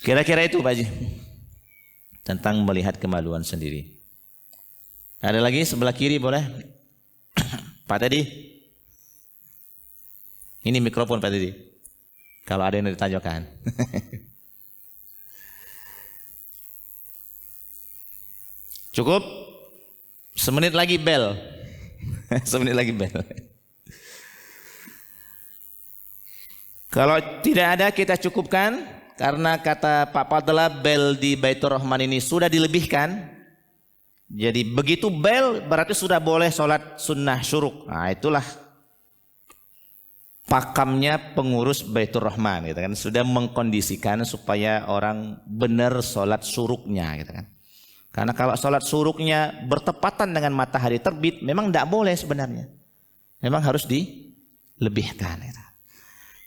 Kira-kira itu Pak Haji tentang melihat kemaluan sendiri. Ada lagi sebelah kiri boleh? Pak Teddy. Ini mikrofon Pak Teddy. Kalau ada yang ditanyakan. Cukup? Semenit lagi bel. Semenit lagi bel. Kalau tidak ada kita cukupkan, karena kata Pak Fadla bel di Baitur Rahman ini sudah dilebihkan. Jadi begitu bel berarti sudah boleh sholat sunnah syuruk. Nah itulah pakamnya pengurus Baitur Rahman gitu kan, sudah mengkondisikan supaya orang benar sholat syuruknya gitu kan. Karena kalau sholat syuruknya bertepatan dengan matahari terbit memang tidak boleh sebenarnya. Memang harus dilebihkan gitu.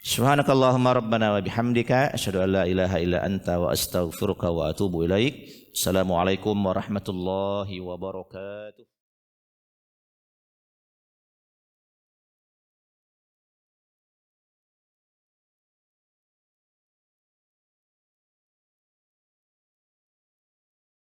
Subhanakallahumma rabbana wa bihamdika asyhadu an la ilaha illa anta wa astaghfiruka wa atubu ilaik. Assalamualaikum warahmatullahi wabarakatuh.